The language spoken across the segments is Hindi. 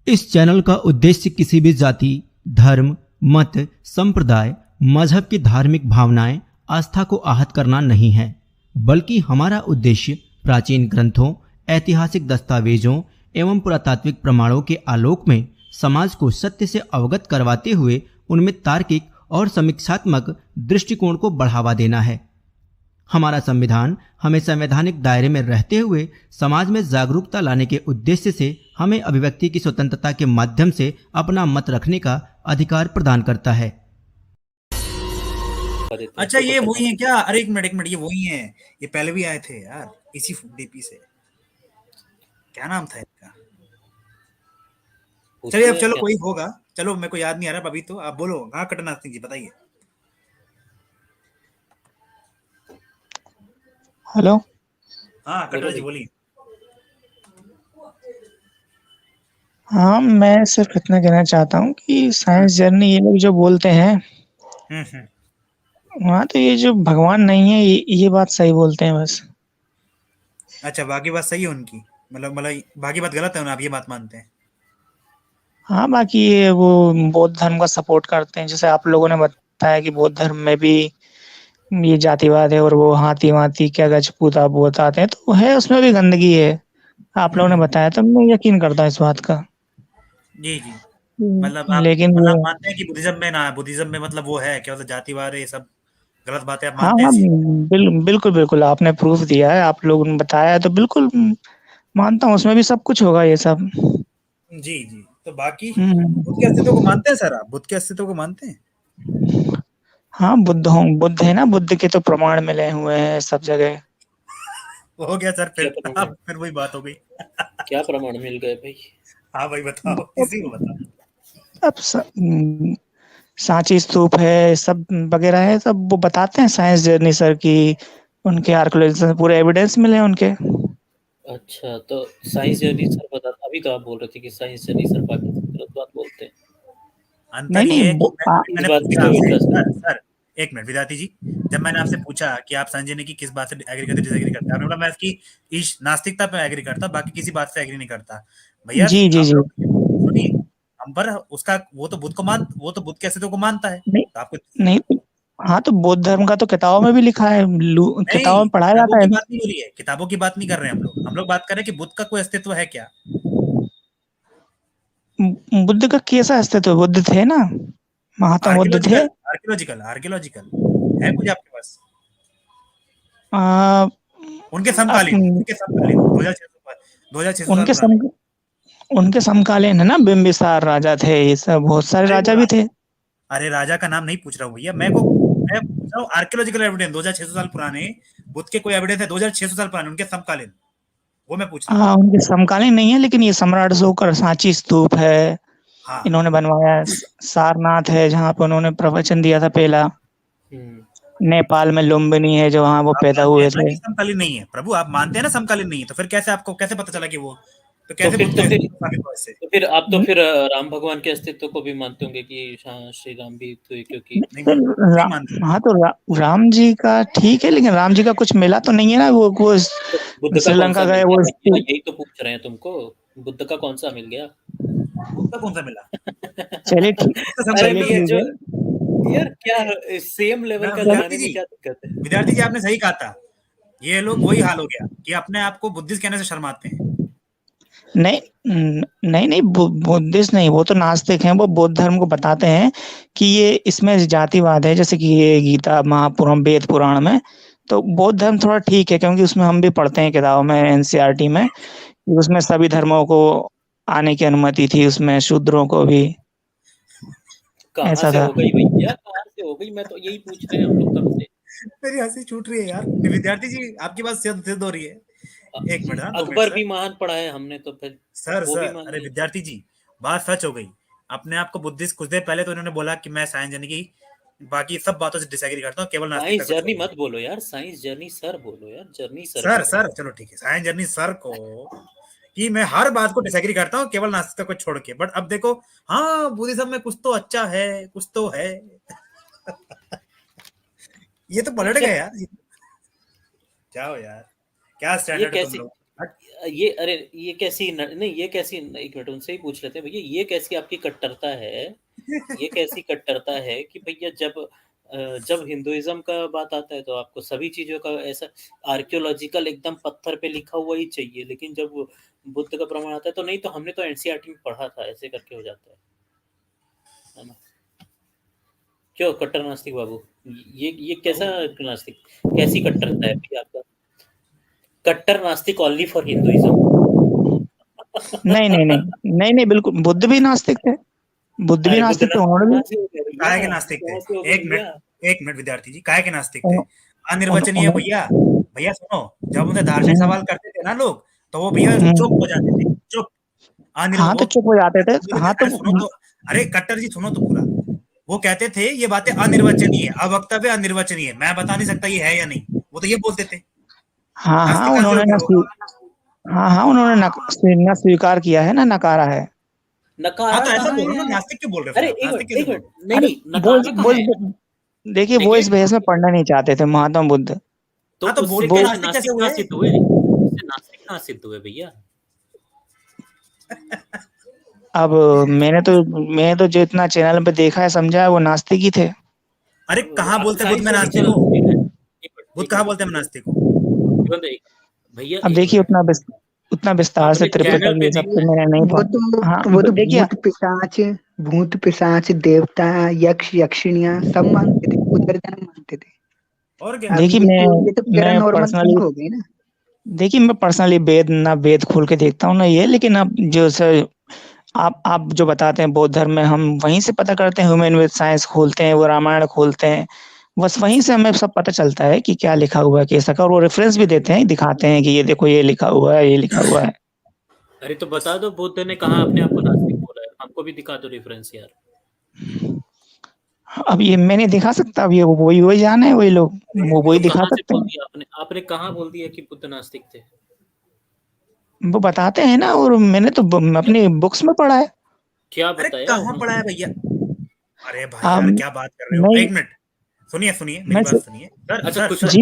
इस चैनल का उद्देश्य किसी भी जाति, धर्म, मत, संप्रदाय, मजहब की धार्मिक भावनाएं, आस्था को आहत करना नहीं है, बल्कि हमारा उद्देश्य प्राचीन ग्रंथों, ऐतिहासिक दस्तावेजों एवं पुरातात्विक प्रमाणों के आलोक में समाज को सत्य से अवगत करवाते हुए उनमें तार्किक और समीक्षात्मक दृष्टिकोण को बढ़ावा देना है। हमारा संविधान हमें संवैधानिक दायरे में रहते हुए समाज में जागरूकता लाने के उद्देश्य से हमें अभिव्यक्ति की स्वतंत्रता के माध्यम से अपना मत रखने का अधिकार प्रदान करता है। अच्छा, ये वही है क्या? अरे एक मिनट, ये वही है। ये पहले भी आए थे यार, इसी डीपी से। क्या नाम था इनका? चलिए अब चलो कोई होगा, चलो मेरे को याद नहीं आ रहा अभी। तो आप बोलो। हाँ कटरनाथ सिंह जी बताइए। हेलो। हाँ कटरा जी बोलिए। हाँ, मैं सिर्फ इतना कहना चाहता हूँ कि साइंस जर्नी ये लोग जो बोलते हैं, वहाँ तो ये जो भगवान नहीं है ये बात सही बोलते हैं बस। अच्छा, बाकी बात सही है उनकी, मतलब बाकी बात गलत है ना, आप ये बात मानते हैं? हाँ, बाकी ये वो बौद्ध धर्म का सपोर्ट करते हैं, जैसे आप लोगों ने बताया कि बौद्ध धर्म में भी ये जातिवाद है और वो हाथी-वाथी क्या गजपूत आप बताते हैं, तो है उसमें भी गंदगी है। आप लोगों ने बताया तो मैं यकीन करता हूँ इस बात का। जी जी। मतलब आप लेकिन वो मानते हैं कि बुद्धिज्म में मतलब वो है क्या, मतलब जातिवाद है, ये सब गलत बातें आप हाँ, मानते हैं हाँ, इस चीज? बिल्कुल आपने प्रूफ दिया है, आप लोगों ने बताया तो बिल्कुल मानता हूँ उसमें भी सब कुछ होगा ये सब। जी जी। तो बाकी बुद्ध के अस्तित्व को हुँ। मानते हैं सर? आप बुद्ध के अस्तित्व को मानते हैं? हाँ, बुद्ध है ना, बुद्ध के तो प्रमाण मिले हुए हैं सब जगह। हो गया सर, क्या फिर प्रमाण? अब फिर वही बात हो गई। क्या प्रमाण मिल गए भाई? हाँ भाई बताओ, किसी को बताओ। अब सांची स्तूप है, सब वगैरह है, सब वो बताते हैं साइंस जर्नी सर की उनके आर्कियोलॉजी से पूरे एविडेंस मिले हैं उनके। अच्छा, तो साइंस जर्नी सर बता, अभी तो आप बोल रहे थे कि साइंस जर्नी सर बाकी सब गलत बात बोलते हैं। अंतर नहीं, नहीं ये है कि इस मैंने बात पे पूछा क्यों आपसे, विश्वास सर नहीं? सर एक मिनट विद्यार्थी जी, जब मैंने आपसे पूछा कि आप संजय की किस बात से एग्री करते डिसएग्री करते हैं, आपने बोला मैं इसकी इस नास्तिकता पे एग्री करता, बाकी किसी बात से एग्री नहीं करता। भैया जी, जी, हम जी। लोग सुनिए, हम पर उसका वो तो बुद्ध के अस्तित्व को मानता है, नहीं, तो आपको नहीं। हाँ, तो बौद्ध धर्म का तो किताबों में भी लिखा है, किताबों नहीं, में पढ़ाया किताबों जाता है की ना। बात नहीं हो रही है, किताबों की बात नहीं कर रहे हैं हम लोग बात कर रहे हैं कि बुद्ध का कोई अस्तित्व है क्या? बुद्ध का कैसा अस्तित्व है? बुद्ध थे ना, महात्मा बुद्ध थे। आर्कियोलॉजिकल आर्कियोलॉजिकल आर्कियोलॉजिकल है कुछ आपके पास? आ, उनके आप समकालीन, 2600 साल उनके पुराने। सम उनके समकालीन है ना, बिंबिसार राजा थे, ये सब बहुत सारे अरे राजा भी थे। अरे राजा का नाम नहीं पूछ रहा हूँ भैया, मैं पूछ रहा हूँ आर्कियोलॉजिकल एविडेंस 2600 साल पुराने। बुद्ध के कोई एविडेंस है 2600 साल पुराने उनके समकालीन? वो मैं पूछ रहा हूँ। हाँ, उनके समकालीन नहीं है, लेकिन ये सम्राट अशोक सांची स्तूप है, हाँ इन्होंने बनवाया है। सारनाथ है, जहाँ पे उन्होंने प्रवचन दिया था पहला। हुँ। नेपाल में लुम्बिनी है, जो वहाँ वो आप पैदा मानते हैं हुए ना थे। कि समकालीन नहीं है प्रभु, आप मानते हैं ना समकालीन नहीं है, तो फिर कैसे आपको कैसे पता चला कि वो, तो तो कैसे फिर बुद्ध तो का फिर अस्तित्व साबित हुआ इससे? तो फिर आप तो फिर राम भगवान के अस्तित्व को भी मानते होंगे कि हाँ, श्री राम भी थे, क्योंकि नहीं तो मानता, नहीं मानता। हाँ, तो राम जी का ठीक है, लेकिन राम जी का कुछ मिला तो नहीं है ना, वो तो बुद्ध का श्रीलंका कौन-सा मिल गए गया वो भैया? यही तो पूछ रहे हैं तुमको, बुद्ध का कौन-सा मिल गया? बुद्ध का कौन सा मिला? चलिए ठीक बुद्ध का अरे समकालीन भैया, मतलब? जो है। यार क्या सेम लेवल का विद्यार्थी जाने में जी, क्या दिक्कत है? विद्यार्थी जी आपने सही कहा था। ये लोग वही हाल हो गया कि अपने आप को बुद्धिस्ट कहने से शर्माते हैं। नहीं, नहीं, बुद्धिस्ट नहीं, वो तो नास्तिक हैं, वो बौद्ध धर्म को बताते हैं कि ये इसमें जातिवाद है, जैसे कि ये गीता, महापुराण, वेद पुराण में। तो बौद्ध धर्म थोड़ा ठीक है, क्योंकि उसमें हम भी पढ़ते हैं किताबों में, एनसीईआरटी में, कि उसमें सभी धर्मों को आने की अनुमति थी, उसमें शूद्रों को भी, कहाँ ऐसा से था। हो गई भैया, कहाँ से हो गई? मैं तो यही पूछ रहे हैं हम लोग कब से। मेरी हंसी छूट रही है यार। विद्यार्थी जी आपकी बात सिद्ध हो रही है। एक मिनट, हाँ 2 मिनट अकबर सर। भी महान पढ़ा है हमने, तो फिर वो भी मान अरे लीजिए। विद्यार्थी जी, बात सच हो गई। अपने आप को बुद्धिस्ट कुछ देर पहले तो इन्होंने बोला कि मैं साइंस यानी कि बाकी सब बातों से डिसएग्री करता हूँ, केवल नास्तिकता साइंस को जर्नी छोड़ के। मत बोलो यार, साइंस जर्नी सर बोलो यार, जर्नी सर सर बोलो। सर चलो ठीक है, साइंस जर्नी सर को कि मैं हर बात को डिसएग्री करता हूँ केवल नास्तिकता को छोड़ के, बट अब देखो, हाँ बुद्धिज्म में कुछ तो अच्छा है, कुछ तो है। ये तो पलट अच्छा, गए यार। जाओ यार, क्या ये स्टैंडर्ड है तुम कैसी लोग। ये अरे ये कैसी नहीं ये कैसी एक मिनट उनसे ही पूछ लेते हैं भैया ये कैसी आपकी कट्टरता है ये कैसी कट्टरता है कि भैया जब हिंदुइज्म का बात आता है तो आपको सभी चीजों का ऐसा आर्कियोलॉजिकल एकदम पत्थर पे लिखा हुआ ही चाहिए लेकिन जब बुद्ध का प्रमाण आता है तो नहीं तो हमने तो एनसीईआरटी में पढ़ा था ऐसे करके हो जाता है ना क्यों कट्टर नास्तिक बाबू ये कैसा नास्तिक कैसी कट्टरता है भैया आपका कट्टर नास्तिक ओनली फॉर हिंदुइज्म नहीं बिल्कुल बुद्ध भी नास्तिक थे बुद्ध भी अरे नास्तिक थे उन्होंने भी काय के नास्तिक थे एक मिनट विद्यार्थी जी काय के नास्तिक थे अनिर्वचनीय भैया भैया सुनो जब उनसे दार्शनिक सवाल करते थे ना लोग तो वो भैया चुप हो जाते थे चुप हाँ तो चुप हो जाते थे हाँ तो सुनो तो अरे कट्टर जी सुनो तो पूरा वो कहते थे ये बातें अनिर्वचनीय अवक्तव्य अनिर्वचनीय मैं बता नहीं सकता ये है या नहीं वो तो ये बोलते थे हाँ उन्होंने न स्वीकार किया है ना नकारा है नकारा तो ऐसा बोलो ना नास्तिक क्यों बोल रहे अरे एक मिनट नहीं बोल देखिए वो इस बहस में पढ़ना नहीं चाहते थे महात्मा बुद्ध तो बोलते नास्तिक कैसे सिद्ध हुए नास्तिक कहाँ सिद्ध हुए भैया अब मैंने तो जो इतना चैनल पे देखा है समझा है वो नास्तिक ही थे अरे कहाँ बोलते बुद्ध में नास्तिक हो बुद्ध कहाँ बोलते हैं नास्तिक हो भैया अब देखिए उतना विस्तार से त्रिपिटक ये सब तो मैंने नहीं पढ़ा वो तो देखिए भूत पिशाच देवता यक्ष यक्षिणियां सब मानते थे पुनर्जन्म मानते थे और क्या देखिए मैं पर्सनली वेद खोल के देखता हूँ ना ये लेकिन अब जो सर आप जो बताते हैं बौद्ध धर्म में हम वहीं से पता करते हैं ह्यूमन विद साइंस खोलते हैं वो रामायण खोलते हैं बस वहीं से हमें सब पता चलता है कि क्या लिखा हुआ है कैसा का और वो रेफरेंस भी देते हैं दिखाते हैं कि ये देखो ये लिखा हुआ है ये लिखा हुआ है अरे तो बता दो बुद्ध ने कहा अपने आप को नास्तिक बोला है हमको भी दिखा दो रेफरेंस यार अब ये मैं नहीं दिखा सकता अब ये वही जाने है वही लोग वो वही दिखा सकते हैं आपने कहाँ बोल दिया कि बुद्ध नास्तिक थे वो बताते हैं ना और मैंने तो अपनी बुक्स में पढ़ा है क्या बताया कहाँ पढ़ा है भैया अरे भाई यार क्या बात कर रहे हो एक मिनट सुनिए मेरी बात सुनिए अच्छा कुछ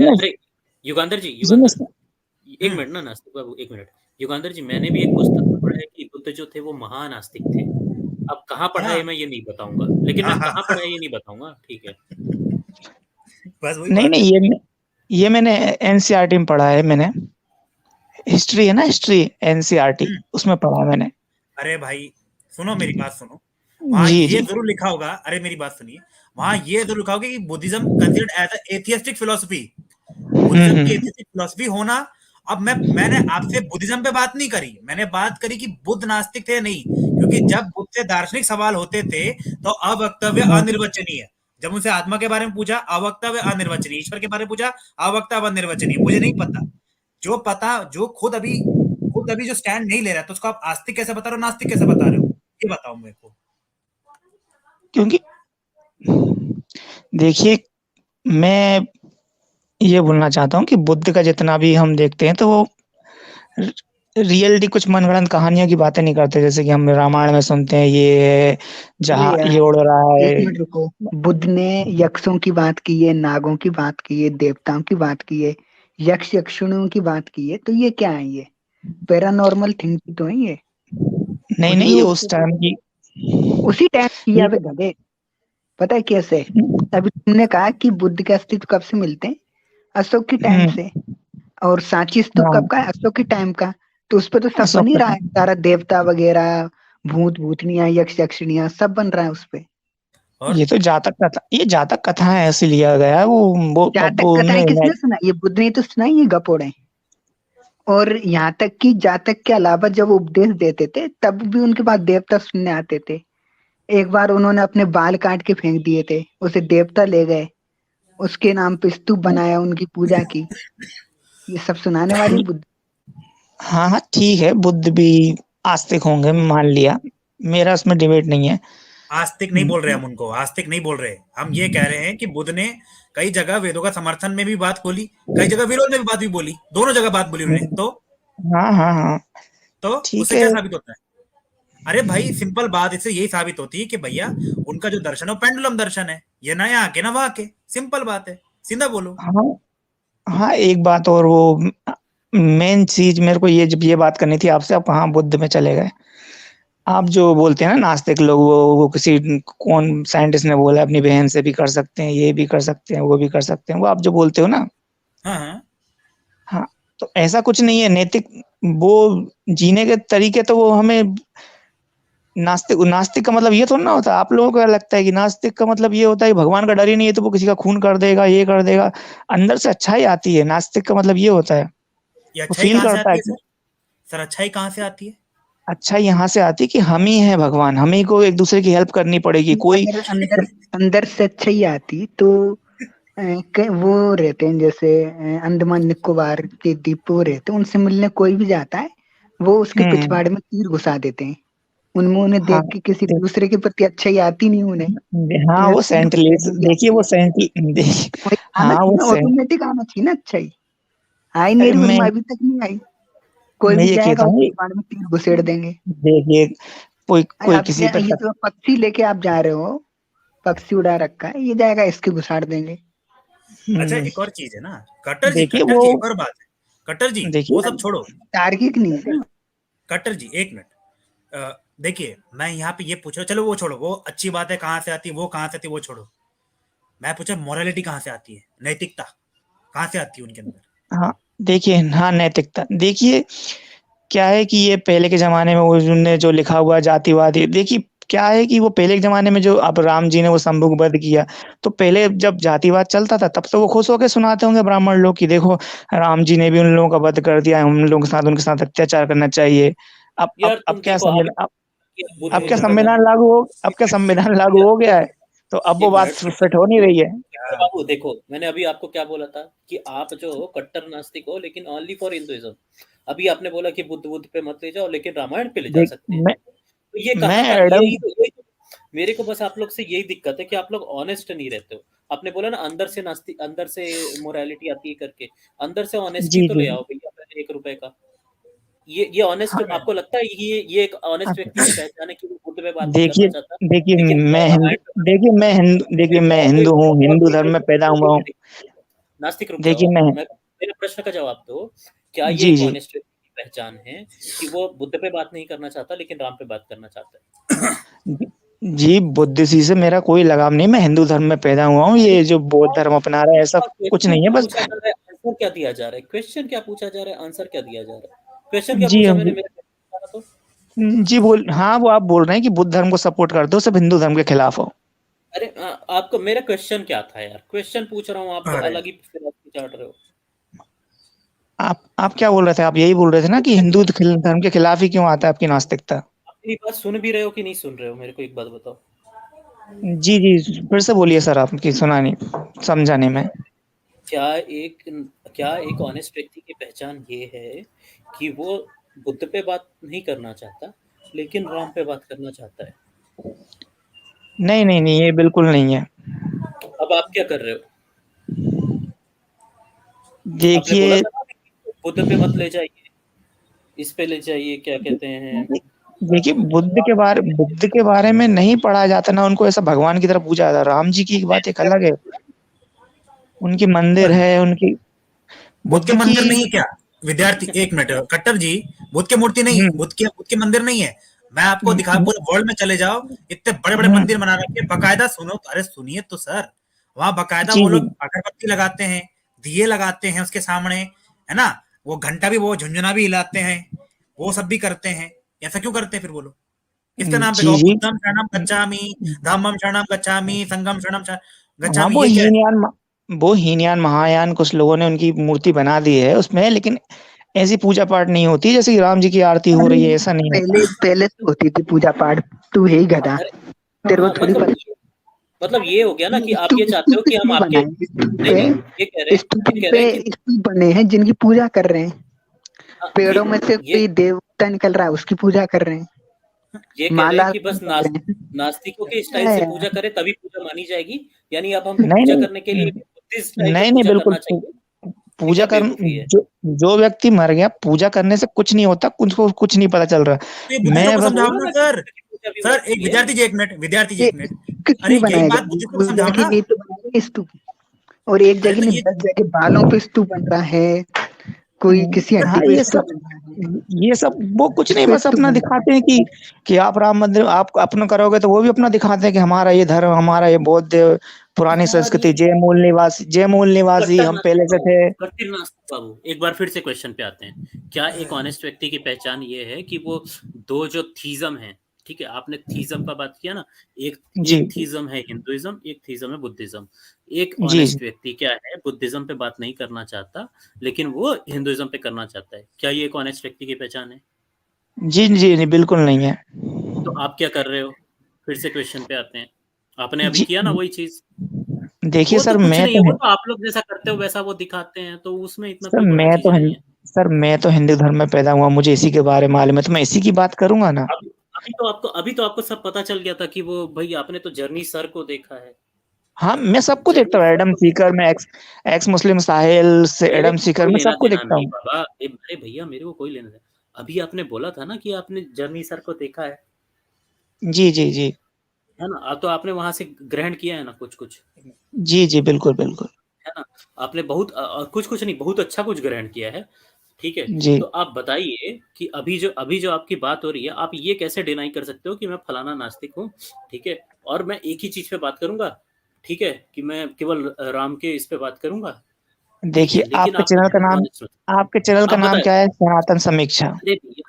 युगांधर जी एक मिनट ना नास्तिक बाबू एक मिनट युगांधर जी मैंने भी एक पुस्तक में पढ़ा है कि बुद्ध जो थे वो महानास्तिक थे अब कहाँ पढ़ा है मैं ये नहीं बताऊंगा लेकिन मैं कहाँ पढ़ा है ये नहीं बताऊंगा ठीक है बस वही नहीं ये मैंने एनसीईआरटी में पढ़ा है मैंने हिस्ट्री है ना हिस्ट्री एनसीईआरटी उसमें पढ़ा मैंने अरे भाई सुनो मेरी बात सुनो वहाँ ये जरूर लिखा होगा अरे मेरी बात सुनिए वहाँ ये जरूर लिखा होगा कि Buddhism considered as a atheistic philosophy Buddhism की एथियस्टिक फिलॉसफी होना अब मैंने आपसे बुद्धिज्म पे बात नहीं करी मैंने बात करी कि बुद्ध नास्तिक थे नहीं क्योंकि जब बुद्ध से दार्शनिक सवाल होते थे तो अवक्तव्य अनिर्वचनीय जब उनसे आत्मा के बारे में पूछा अवक्तव्य अनिर्वचनीय ईश्वर के बारे में पूछा अवक्तव्य अनिर्वचनीय मुझे नहीं पता जो खुद अभी जो स्टैंड नहीं ले रहा तो उसको आप आस्तिक कैसे बता रहे हो नास्तिक कैसे बता रहे हो ये बताओ मेरे को क्योंकि देखिए मैं ये बोलना चाहता हूँ कि बुद्ध का जितना भी हम देखते हैं तो वो रियलिटी कुछ मनगढ़ंत कहानियों की बातें नहीं करते जैसे कि हम रामायण में सुनते हैं ये जहाँ ये उड़ रहा है एक मिनट रुको बुद्ध ने यक्षों की बात की है नागों की बात की है देवताओं की बात की है यक्ष यक्षिणियों की बात की है तो ये क्या है ये पैरानॉर्मल थिंग तो है ये नहीं ये उस टाइम की उसी टाइम किया पे गधे पता है कैसे अभी तुमने कहा कि बुद्ध के अस्तित्व कब से मिलते हैं अशोक के टाइम से और सांची स्तूप कब का है अशोक के टाइम का तो उस पर तो सब बन ही रहा है सारा देवता वगैरह भूतनियां यक्ष यक्षिणियां सब बन रहा है उस पे ये तो जातक कथा है ऐसे लिया गया वो जातक कथाएं किसने सुना ये बुद्ध ने तो सुनाई ये गपोड़े और यहाँ तक कि जातक के अलावा जब उपदेश देते थे तब भी उनके पास देवता सुनने आते थे एक बार उन्होंने अपने बाल काट के फेंक दिए थे उसे देवता ले गए उसके नाम पे स्तूप बनाया उनकी पूजा की ये सब सुनाने वाली बुद्ध हाँ ठीक है बुद्ध भी आस्तिक होंगे मान लिया मेरा उसमें डिबेट नहीं है आस्तिक नहीं बोल रहे हम उनको आस्तिक नहीं बोल रहे हम ये कह रहे हैं कि बुद्ध ने कई जगह वेदों का समर्थन में भी बात खोली कई जगह विरोध में भी बात भी बोली दोनों जगह बात बोली उन्होंने तो हाँ तो उससे क्या साबित होता है अरे भाई सिंपल बात इससे यही साबित होती है कि भैया उनका जो दर्शन है वो पेंडुलम दर्शन है ये ना यहाँ के ना वहां के सिंपल बात है सीधा बोलो हाँ एक बात और वो मेन चीज मेरे को ये जब ये बात करनी थी आपसे, आप कहाँ बुद्ध में चले गए। आप जो बोलते हैं ना नास्तिक लोग, वो किसी कौन साइंटिस्ट ने बोला अपनी बहन से भी कर सकते हैं, ये भी कर सकते हैं, वो भी कर सकते हैं, वो आप जो बोलते हो ना, हाँ हाँ हाँ, तो ऐसा कुछ नहीं है। नैतिक वो जीने के तरीके तो वो हमें नास्तिक नास्तिक का मतलब ये थोड़ा ना होता है। आप लोगों को क्या लगता है कि नास्तिक का मतलब ये होता है कि भगवान का डर ही नहीं है तो वो किसी का खून कर देगा, ये कर देगा। अंदर से अच्छाई आती है, नास्तिक का मतलब ये होता है। ये वो अच्छाई फील कहाँ से करता आती है है कि सर? सर अच्छाई कहाँ से आती है? अच्छाई यहाँ से आती है कि हम ही हैं भगवान, हम ही को एक दूसरे की हेल्प करनी पड़ेगी। कोई अगर अंदर अंदर से अच्छा ही आती तो वो रहते हैं जैसे अंडमान निकोबार के द्वीप वो रहते हैं, उनसे मिलने कोई भी जाता है वो उसके हम्म, पिछवाड़े में तीर घुसा देते हैं। उनमें उन्हें हाँ, देख के किसी दे- दूसरे के प्रति अच्छाई आती नहीं उन्हें, हाँ उन्हें वो तीर सेंटलेस, घुसाने की देखिए आती वो है। वही आना हाँ चाहिए वो ना, सेंट ऑटोमेटिक आना चाहिए ना अच्छाई। आई नहीं अरे रही उनमें अभी तक नहीं आई। कोई मैं भी ये जाएगा कहता वो हूँ, पिछवाड़े में तीर घुसेड़ देंगे। देखिए कोई कोई अब किसी पे ये जो पक्षी लेके आप जा रहे हो, पक्षी उड़ा रखा है, ये जाएगा इसके घुसाड़ देंगे। अच्छा हम्म, एक और चीज है ना, कट्टर जी, देखिए कट्टर वो जी एक और बात है। कट्टर जी वो देखिए सब छोड़ो। तार्किक नहीं है ना। कट्टर जी एक मिनट, देखिए मैं यहाँ पे ये पूछ रहा हूँ, चलो वो छोड़ो, वो अच्छी बात है कहाँ से आती है, वो कहाँ से आती है वो छोड़ो। मैं पूछा मोरालिटी कहाँ से आती है, नैतिकता कहाँ से आती है उनके अंदर? हाँ, देखिए हाँ नैतिकता देखिए क्या है कि ये पहले के ज़माने में उन्होंने जो लिखा हुआ जातिवाद, ये देखिए क्या है कि वो पहले के ज़माने में जो अब राम जी ने वो शंभू को वध किया, तो पहले जब जातिवाद चलता था तब तो वो खुश होके सुनाते होंगे ब्राह्मण लोग कि देखो राम जी ने भी उन लोगों का वध कर दिया, हम लोगों के साथ उनके साथ अत्याचार करना चाहिए। अब यार तुम क्या देखो आप अब क्या बुद्ध पे मत, संविधान लागू हो गया है, तो अब वो एक बात मिनट फिट हो नहीं रही है। तो बाबू देखो, मैंने अभी आपको क्या बोला था कि आप जो हो कट्टर नास्तिक हो लेकिन ओनली फॉर हिंदुइज्म। अभी आपने बोला कि बुद्ध पे मत ले जाओ लेकिन रामायण पे ले जा देख सकते हैं। मैं तो ये मैं कहाँ का एडम मेरे को बस आप लोग से यही दिक्कत है कि आप लोग ऑनेस्ट नहीं रहते हो। आपने बोला ना अंदर से मोरालिटी आती है करके, अंदर से ऑनेस्टी जी, तो जी। ले आओ भैया पहले 1 रुपए का। ये ऑनेस्ट हाँ, आपको लगता है ये एक ऑनेस्ट हाँ। व्यक्ति की पहचान है कि वो बुद्ध पे बात नहीं करना देखिए चाहता लेकिन रामायण पे बात देखिए करना चाहता है? मैं और हिंदू हूँ, और हिंदू एक धर्म में पैदा हुआ हूँ। मिनट, नास्तिक रुक जाओ। देखिए मैं मैं मेरे प्रश्न का जवाब दो। क्या ये जी, एक जी। ऑनेस्ट व्यक्ति की पहचान है कि वो बुद्ध पे बात नहीं करना चाहता लेकिन राम पे बात करना चाहता है? जी, बुद्ध जी से मेरा कोई लगाव नहीं, मैं हिंदू धर्म में पैदा हुआ हूँ। ये जो बौद्ध धर्म अपना रहा है ऐसा कुछ क्वेश्चन नहीं है क्या बस पूछा जा रहा है, आंसर क्या दिया जा रहा है? क्वेश्चन क्या पूछा जा रहा है, आंसर क्या दिया जा रहा है? क्वेश्चन क्या जी, पूछा हम मैंने, जी मेरे तो जी बोल हाँ, वो आप बोल रहे हैं कि बुद्ध धर्म को सपोर्ट करते हो, सिर्फ हिंदू धर्म के खिलाफ हो। अरे आपको मेरा क्वेश्चन क्या था यार? क्वेश्चन पूछ रहा हूँ, आप अरे अलग ही फिलॉसफी चाट रहे हो। आप क्या बोल रहे थे? आप यही बोल रहे थे ना कि हिंदू धर्म के खिलाफ ही क्यों आता है आपकी नास्तिकता? अपनी बात सुन भी रहे हो कि नहीं सुन रहे हो? मेरे को एक बात बताओ। जी, जी, फिर से बोलिए सर, आपकी सुना नहीं, समझा नहीं मैं। क्या एक क्या एक ऑनेस्ट व्यक्ति की पहचान ये है कि वो बुद्ध पे बात नहीं करना चाहता लेकिन राम पे बात करना चाहता है? नहीं, नहीं, नहीं, ये बिल्कुल नहीं है। अब आप क्या कर रहे हो? आपने बोला देखिए था ना कि बुद्ध पे मत ले जाइए, इस पे ले जाइए, क्या कहते हैं, देखिए बुद्ध के बारे में नहीं पढ़ा जाता, ना उनको ऐसा भगवान की तरह पूजा जाता। राम जी की बात एक अलग है, उनकी मंदिर है, उनकी बुद्ध के बुद्ध की मंदिर नहीं है क्या? विद्यार्थी एक मिनट, कट्टर जी, बुद्ध के मूर्ति नहीं, हुँ, बुद्ध के मंदिर नहीं है। मैं आपको हुँ, दिखा, पूरे वर्ल्ड में चले जाओ, इतने बड़े बड़े हुँ, मंदिर बना रखे, बकायदा सुनो, अरे सुनिए तो सर, वहां बकायदा जी, वो जी। लोग अगरबत्ती लगाते हैं, दिए लगाते हैं उसके सामने, है ना, वो घंटा भी, वो झुंझुना भी हिलाते हैं, वो सब भी करते हैं। ऐसा क्यों करते हैं फिर वो लोग? किसके नाम पे? जी, कहो जी। बुद्धम शरणम गच्छामि, धम्मम शरणम गच्छामि, संघम शरणम हाँ, गच्छामि, ये क्या है? वो हीनयान, महायान कुछ लोगों ने उनकी मूर्ति बना दी है उसमें, लेकिन ऐसी पूजा-पाठ नहीं होती जैसे कि राम जी की आरती हो अरे रही है, ऐसा नहीं पहले होता। पहले तो होती थी पूजा पाठ। तू है ही गधा, अरे तेरे को हाँ, थोड़ी पता। मतलब ये हो गया ना कि आप ये स्तूप चाहते हो स्तूप कि हम इसलिए आपके, बनाए, नहीं नहीं, ये कह रहे हैं कि स्तूप बने हैं जिनकी पूजा कर रहे हैं। पेड़ों में से ये कोई देवता निकल रहा है उसकी पूजा कर रहे हैं, ये कह रहे हैं माला कि अर्पण बस कर रहे हैं। नास्तिकों के स्टाइल है से यार। पूजा करें तभी पूजा मानी जाएगी। यानी अब हमको नहीं, पूजा नहीं। करने के लिए बुद्धिस्ट स्टाइल में नहीं, नहीं, पूजा बिल्कुल करना चाहिए। ये पूजा क्या कर बेवकूफी है? जो जो व्यक्ति मर गया, पूजा करने से कुछ नहीं होता, उसको कुछ नहीं पता चल रहा। तो ये बुद्धिस्टों मैं को बस समझाओ बोला ना ना कि सर। बुद्ध की पूजा भी हो सर एक सकती है। विद्यार्थी जी, एक मिनट, विद्यार्थी जी ये एक मिनट, कुछ अरे नहीं यही बनाएगा, बात बुद्धिस्टों को पूजा समझाओ के ना। लिए तो बनाएगा स्तूप। और एक अरे जगह तो नहीं ये 10 जगह बालों पे स्तूप बन रहा है, कोई किसी हाँ, हड्डी को ये इसको सब ये सब वो कुछ नहीं, इसको बस अपना दिखाते हैं कि आप राम मंदिर आप अपना करोगे तो वो भी अपना दिखाते हैं कि हमारा ये धर्म, हमारा ये बौद्ध पुरानी संस्कृति, जय मूल निवासी हम पहले से थे। कट्टर नास्तिक बाबू, एक बार फिर से क्वेश्चन पे आते हैं। क्या एक ऑनेस्ट व्यक्ति की पहचान ये है कि वो दो जो थीजम है, ठीक है, आपने थीजम का बात किया ना, एक जी थीजम है हिंदुइज्म, एक थीजम है बुद्धिज्म। एक जी ऑनेस्ट व्यक्ति क्या है, बुद्धिज्म पे बात नहीं करना चाहता लेकिन वो हिंदुइज्म पे करना चाहता है। क्या ये एक ऑनेस्ट व्यक्ति की पहचान है? जी जी नहीं, बिल्कुल नहीं है। तो आप क्या कर रहे हो? फिर से क्वेश्चन पे आते हैं। आपने अभी जी किया ना वही चीज। देखिए वो तो सर, कुछ मैं नहीं है, तो वो तो आप लोग जैसा करते हो वैसा वो दिखाते हैं, तो उसमें इतना सर कोई बड़ा मैं चीज तो नहीं है। मैं तो हिंदू धर्म में पैदा हुआ, मुझे इसी के बारे में मालूम है, तो मैं इसी की बात करूंगा ना। अभी तो आपको सब पता चल गया था कि वो भाई आपने तो जर्नी सर को देखा है। हाँ, मैं सबको देखता जर्नी हूँ, सर एडम को देखा सीकर, मैं एक्स मुस्लिम साहिल से मेरे एडम को सीकर, कोई मैं लेना सबको देना देखता नहीं हूँ। बाबा। अरे भैया मेरे को कोई लेना देना। अभी आपने बोला था ना कि आपने जर्नी सर को देखा है जी जी जी ना? तो आपने वहां से ग्रहण किया है ना कुछ कुछ, जी जी बिल्कुल बिल्कुल। है ना? आपने बहुत कुछ कुछ नहीं, बहुत अच्छा कुछ ग्रहण किया है, ठीक है। जी तो आप बताइए कि अभी जो आपकी बात हो रही है, आप ये कैसे डिनाई कर सकते हो कि मैं फलाना नास्तिक हूँ, ठीक है, और मैं एक ही चीज पे बात करूंगा, ठीक है, कि मैं केवल राम के इस पे बात करूंगा, ठीक है, देखिए, लेकिन आप मुझे डिसऑनेस्ट मत। आपके चैनल का आप नाम बताए, क्या है? सनातन समीक्षा। अरे भैया,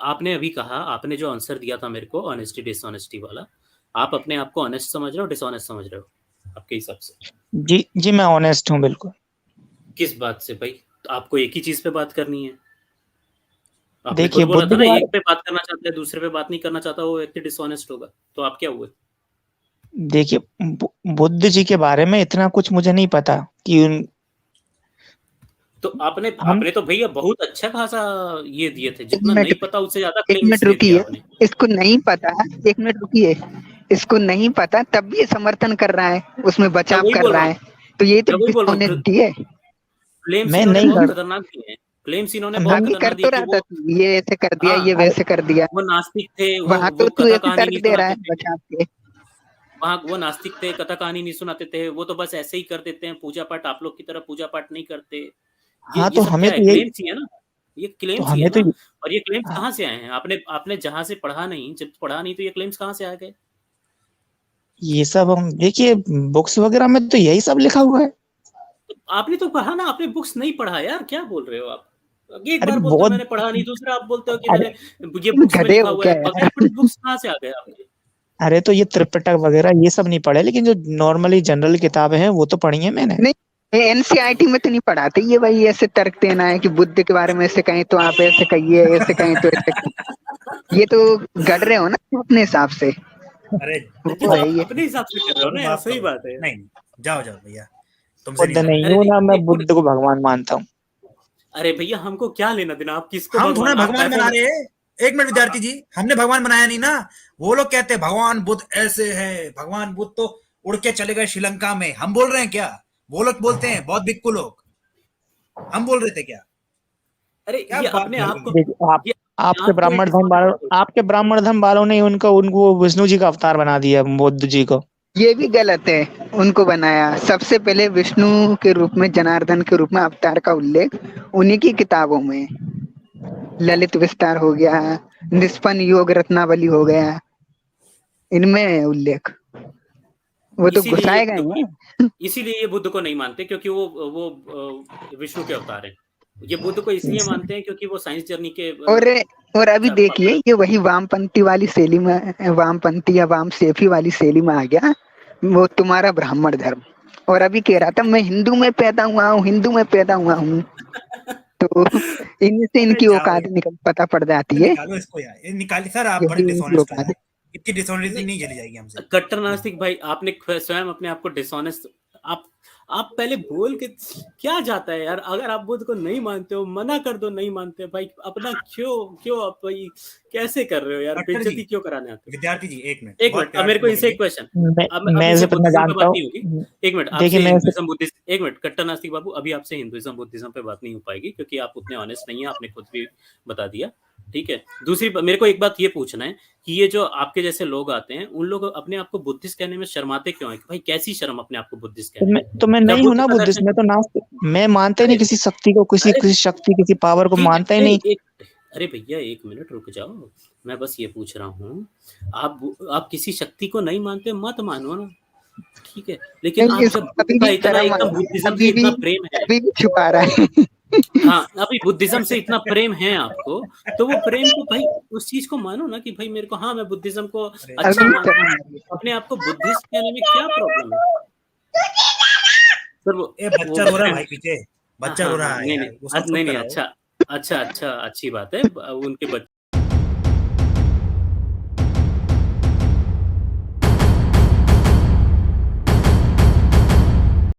आपने अभी कहा, आपने जो आंसर दिया था मेरे को ऑनेस्टी डिसऑनेस्टी वाला, आप अपने आप को ऑनेस्ट समझ रहे हो डिसऑनेस्ट समझ रहे हो आपके हिसाब से? जी जी मैं ऑनेस्ट हूँ बिल्कुल। किस बात से भाई? तो आपको एक ही चीज पे बात करनी है। आपने खुद देखिए बोला बुद्ध था के ना, बारे एक पे बात करना चाहता है दूसरे पे बात नहीं करना चाहता, वो व्यक्ति डिसऑनेस्ट होगा। तो आप क्या हुए? देखिए बुद्ध जी के बारे में इतना कुछ मुझे नहीं पता कि तो आपने हम आपने तो भैया बहुत अच्छा खासा ये दिए थे, एक जितना नहीं मिनट पता उससे ज्यादा एक क्लेम्स मिनट दे दिया रुकिए, आपने। इसको नहीं पता, एक मिनट रुकिए, इसको नहीं पता तब भी ये समर्थन कर रहा है, उसमें मैं बचाव वही कर बोल रहा रहा हूँ, है, तो ये तो मैं वही बोल रहा हूँ, डिसऑनेस्टी है। क्लेम्स मैं इन्होंने नहीं बहुत कर खतरनाक दिए हैं। क्लेम्स इन्होंने बहुत हम भी कर खतरनाक तो दिए कि रहा था, वो, ये ऐसे कर दिया, हाँ, ये अरे वैसे कर दिया, वो नास्तिक थे, वहां वो तो तू कथा ऐसे कहानी तर्क नहीं दे रहा सुनाते है थे। बचाव के। वहाँ वो नास्तिक थे, कथा कहानी नहीं सुनाते थे, वो तो बस ऐसे ही कर देते हैं पूजा पाठ, आप लोग की तरह पूजा पाठ नहीं करते। हाँ ये तो सब हमें क्या है? तो यही क्लेम्स ही है ना, ये तो क्लेम्स ही है हमें तो ना। और ये क्लेम्स हाँ, कहाँ से आए हैं? आपने आपने जहां से पढ़ा नहीं, जब पढ़ा नहीं तो ये क्लेम्स कहाँ से आ गए? ये सब हम देखिए बुक्स वगैरह में तो यही सब लिखा हुआ है। तो आपने तो कहा ना, आपने बुक्स नहीं पढ़ा यार, क्या बोल रहे हो आप? एक अरे बार बोलते हो बहुत मैंने पढ़ा नहीं, दूसरा आप बोलते हो कि अरे मैंने ये तुम बुक्स में गधे लिखा हो हुआ क्या है। यार? बगैर पढ़े बुक्स कहाँ से आ गए आपके? अरे तो ये त्रिपिटक वगैरह ये सब नहीं पढ़े, लेकिन जो नॉर्मली जनरल किताबें हैं वो तो पढ़ी है मैंने। नहीं, एनसीईआरटी में तो नहीं पढ़ाते ये, भाई ऐसे तर्क देना है कि बुद्ध के बारे में ऐसे कहें तो आप ऐसे कहिए, ऐसे कहें तो ऐसे कहिए। ये तो गढ़ रहे हो ना अपने हिसाब से, अरे अच्छा, वो तो है आप ये। अपने हिसाब से कर रहे हो बाबू ना यार, माफ सही करो, बात है। नहीं जाओ जाओ भैया, तुमसे नहीं बुद्ध लड़ा नहीं जाएगा। हूँ अरे ना मैं, नहीं, बुद्ध को भगवान मानता हूँ। अरे भैया हमको क्या लेना देना, आप किसको हम थोड़ा भगवान, आप भगवान पैसे बना रहे हैं। एक मिनट विद्यार्थी जी, हमने भगवान बनाया नहीं ना। वो लोग कहते हैं भगवान बुद्ध ऐसे है, भगवान बुद्ध तो उड़ के चले गए श्रीलंका में, हम बोल रहे हैं क्या? वो लोग बोलते हैं, बहुत भिक्खु लोग। हम बोल रहे थे क्या? अरे क्या ये बात अपने कर आप रहे को, हो? देखिए ये अपने आप को आपके ब्राह्मण धर्म वालों ने उनको उनको विष्णु जी का अवतार बना दिया बुद्ध जी को। ये भी गलत है, उनको बनाया सबसे पहले विष्णु के रूप में, जनार्दन के रूप में अवतार का उल्लेख उन्हीं की किताबों में, ललित विस्तार हो गया, निष्पन्न योग रत्नावली हो गया, इनमें है उल्लेख, वो तो इसीलिए ये घुसाए बुद्ध गए को हैं। नहीं, इसीलिए ये बुद्ध को नहीं मानते, क्योंकि वो विष्णु के अवतार हैं। ये बुद्ध को इसलिए मानते हैं क्योंकि वो साइंस जर्नी के और और अभी देखिए, पापा। ये वही वामपंथी वाली शैली में, वामपंथी या वाम सेफी वाली शैली में आ गया, वो तुम्हारा ब्राह्मण धर्म। और अभी कह रहा था मैं हिंदू में पैदा हुआ हूँ, हिंदू में पैदा हुआ हूँ, तो इनसे अरे इनकी जाओ औकात यार, निकल पता पड़ जाती है, निकालो इसको यार, ये निकालिए सर, आप बड़े यही इनकी डिसऑनेस्ट हो औकात यार। है। इतनी डिसऑनेस्टी नहीं, नहीं झेली जाएगी हमसे। कट्टर नास्तिक भाई, आपने स्वयं अपने आप को डिसऑनेस्ट, आप पहले बोल के क्या जाता है यार? अगर आप बुद्ध को नहीं मानते हो, मना कर दो, नहीं मानते भाई, अपना क्यों क्यों आप भाई कैसे कर रहे हो यार? डॉक्टर जी, बेइज्जती क्यों कराने आते विद्यार्थी जी, एक मिनट, हो? एक बहुत मिनट, अब प्यार मेरे से को इनसे बोलेंगे। एक क्वेश्चन, अब मैं इनसे तो मैं बुद्धिज्म पे जानता बात हूँ। नहीं होगी। एक मिनट, देखिए आपसे मैं हिंदुइज्म बुद्धिज्म, एक मिनट कट्टर नास्तिक बाबू, अभी आपसे हिंदुइज्म बुद्धिज्म पे बात नहीं हो पाएगी क्योंकि आप उतने ऑनेस्ट नहीं है, आपने खुद भी बता दिया, ठीक है। दूसरी मेरे को एक बात ये पूछना है कि ये जो आपके जैसे लोग आते हैं, उन लोग अपने आप को बुद्धिस्ट कहने में शर्माते क्यों हैं? भाई कैसी शर्म अपने आप को बुद्धिस्ट कहने में? तो मैं मैं नहीं हूँ ना बुद्धिस्ट, मैं तो नास्तिक, मैं मानते नहीं किसी शक्ति को, किसी शक्ति, किसी पावर को मानता ही नहीं। अरे भैया 1 मिनट रुक जाओ, मैं बस ये पूछ रहा हूँ, आप किसी शक्ति को नहीं मानते, मत मानो ना, ठीक है, लेकिन आप जब बुद्ध का इतना एकदम बुद्धिज्म से इतना प्रेम है, अभी भी छुपा रहा है। हाँ, अभी बुद्धिज्म से इतना प्रेम है आपको, तो वो प्रेम को भाई उस चीज को मानो ना कि भाई मेरे को, हाँ मैं बुद्धिज्म को अच्छा मानता हूँ, अपने आप को बुद्धिस्ट कहने में क्या प्रॉब्लम है सर? वो बच्चा रो रहा है भाई पीछे, बच्चा रो रहा है नहीं, अच्छी बात है, उनके बच्चे